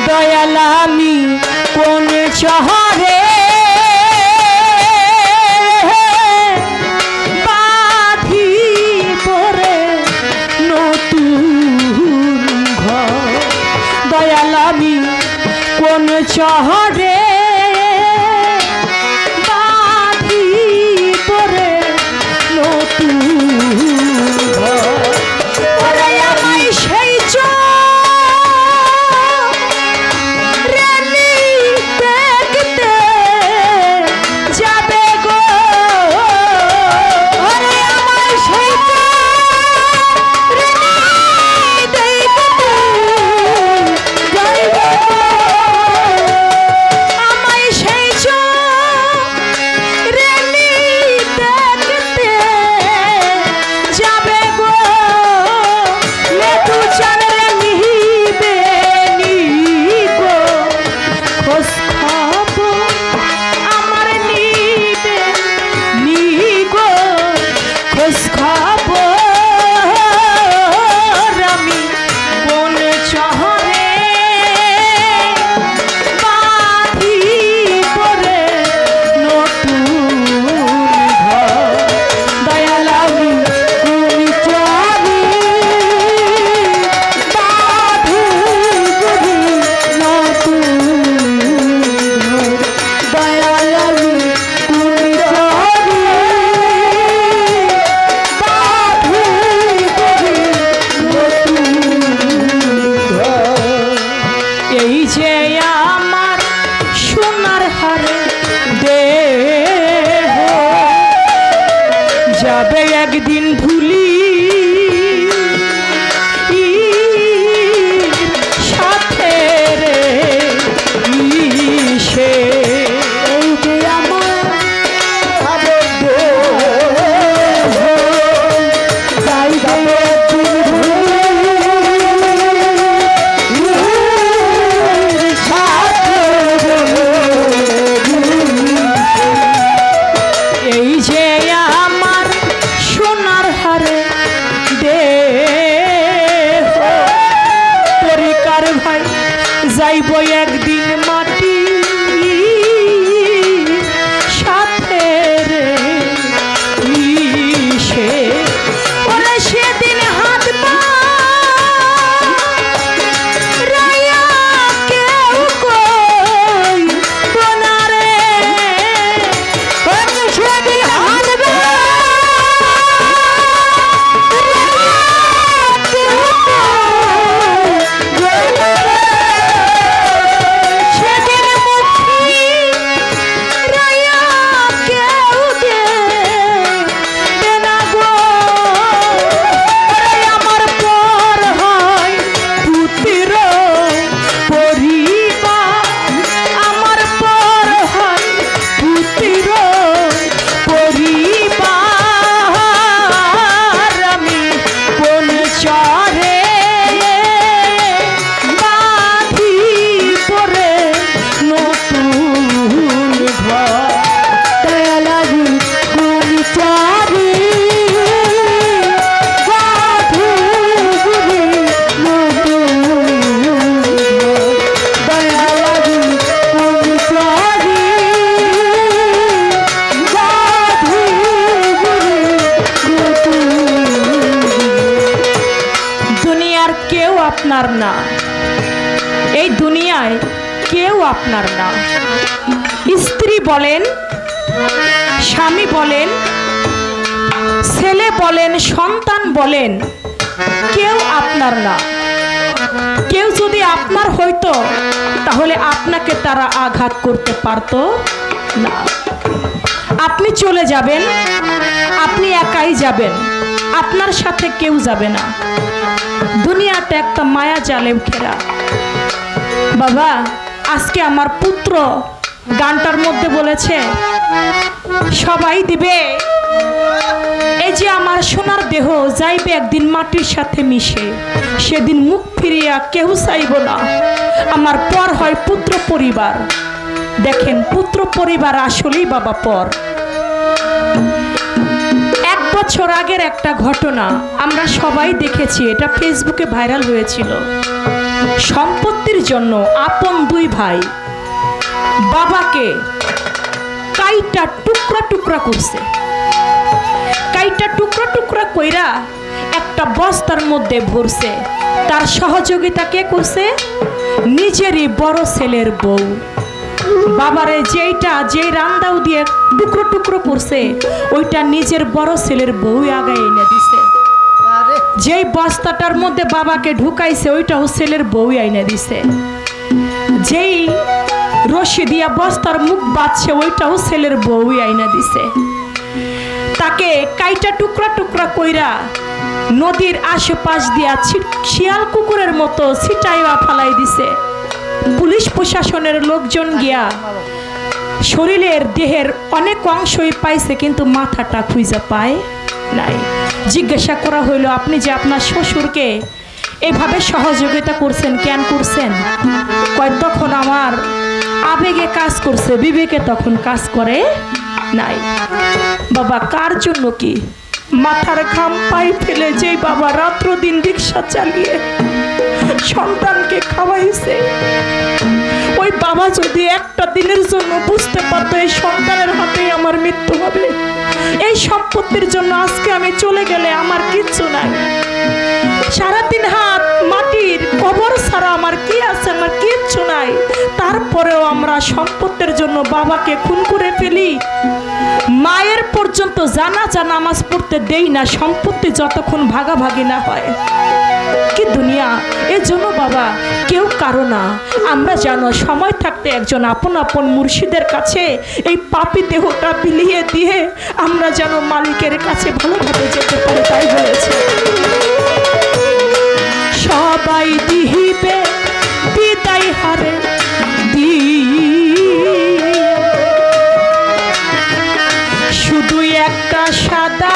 দয়াল আমি কোন শহরে বাঁধি পরে নতুন ঘর। দয়াল আমি কোন শহরে বাঁধি পরে নতুন ঘর। ওরে আমায় সেই যাবে একদিন ভুলি সাথে রে সে এই যে আমার সোনার হারে দেহ পরিকার ভাই যাইব একদিন মাটি সাথে রে সে ওরে সেদিন হাত পা রায়া কেউ কই বনারে সেদিন হাত আপনার না, এই দুনিয়ায় কেউ আপনার না। স্ত্রী বলেন, স্বামী বলেন, ছেলে বলেন, সন্তান বলেন, কেউ আপনার না। কেউ যদি আপনার হইতো তাহলে আপনাকে তারা আঘাত করতে পারত না। আপনি চলে যাবেন, আপনি একাই যাবেন, আপনার সাথে কেউ যাবে না। দুনিয়াটা একটা মায়া জালে ঘেরা। বাবা, আজকে আমার পুত্র গানটার মধ্যে বলেছে সবাই দিবে, এই যে আমার সোনার দেহ যাইবে একদিন মাটির সাথে মিশে, সেদিন মুখ ফিরিয়া কেউ চাইব না। আমার পর হয় পুত্র পরিবার। দেখেন, পুত্র পরিবার আসলেই বাবা পর। 1 বছর আগের একটা ঘটনা আমরা সবাই দেখেছি, এটা ফেসবুকে ভাইরাল হয়েছিল। সম্পত্তির জন্য আপন দুই ভাই বাবাকে কাইটা টুকরা টুকরা করছে। কাইটা টুকরা টুকরা কইরা একটা বস্তার মধ্যে ভরছে। তার সহযোগিতা কে করছে? নিজেরই বড় ছেলের বউ। বাবারে যে রান্দাও দিয়ে টুকরো টুকরো করছে ওইটা নিজের বড় ছেলের বউ আগে এনে দিছে। যেই বস্তাটার মধ্যে বাবাকে ঢুকাইছে ওইটাও ছেলের বউ এনে দিছে। যেই রশি দিয়া বস্তার মুখ বাঁধছে ওইটাও ছেলের বউ এনে দিছে। তাকে কাইটা টুকরা টুকরা কইরা নদীর আশেপাশ দিয়া শিয়াল কুকুরের মতো ছিটাইয়া ফালাই দিছে। পুলিশ প্রশাসনের লোকজন গিয়া শরীরের দেহের অনেক অংশই পাইছে কিন্তু মাথাটা খুঁজে পায় নাই। জিজ্ঞাসা করা হইল, আপনি যে আপনার শ্বশুরকে এভাবে সহযোগিতা করছেন, কেন করছেন? কয় তখন আমার আবেগে কাজ করছে, বিবেকে তখন কাজ করে নাই। বাবা কার জন্য কি? মাথার ঘাম পাই ফেলে যেই বাবা রাত্র দিন রিক্সা চালিয়ে সন্তানকে খাওয়াইছে, ওই বাবা যদি একটা দিনের জন্য বুঝতে পারতো এই সন্তানের হাতে আমার মৃত্যু হবে, এই সম্পত্তির জন্য আজকে আমি চলে গেলে আমার কিচ্ছু নাই, সারাদিন হাত মাটির কবর ছাড়া আমার কি আছে, আমার কিচ্ছু নাই, তারপরেও আমরা সম্পত্তির জন্য বাবাকে খুন করে ফেলি। মায়ের পর্যন্ত জানাজা নামাজ পড়তে দেই না সম্পত্তি যতক্ষণ ভাগাভাগি না হয়। কি দুনিয়া! এর জন্য বাবা কেউ কারো না। আমরা জানো সময় থাকতে একজন আপন আপন মুর্শিদের কাছে এই পাপী দেহটা বিলিয়ে দিয়ে আমরা যেন মালিকের কাছে ভালোভাবে যেতে পারি, তাই বলেছে সবাই দিহিবে বিদায় হারে শুধু একটা সাদা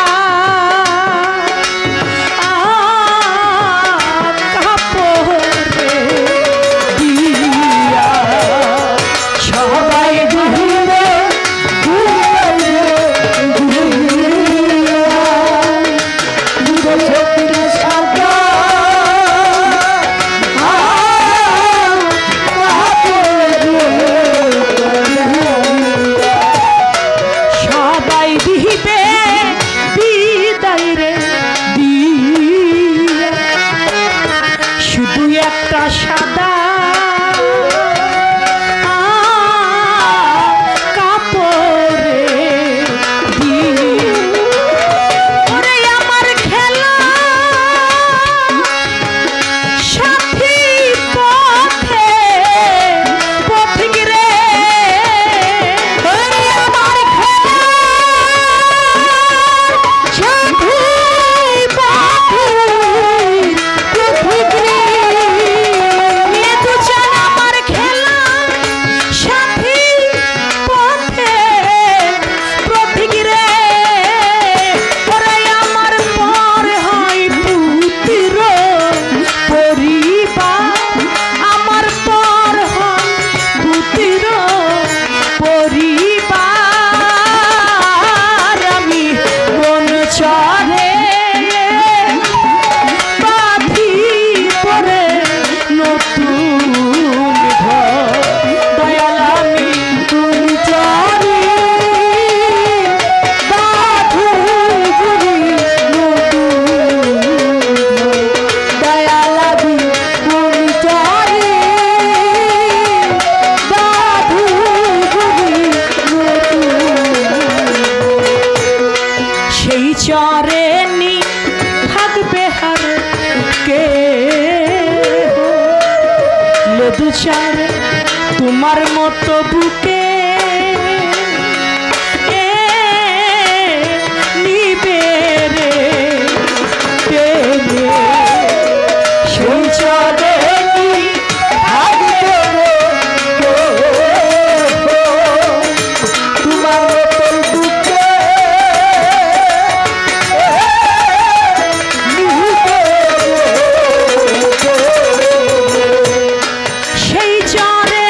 তোমার মতো বুকে নিবে রে সেই চরে তোমার মতো বুকে সেই চরে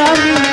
আমি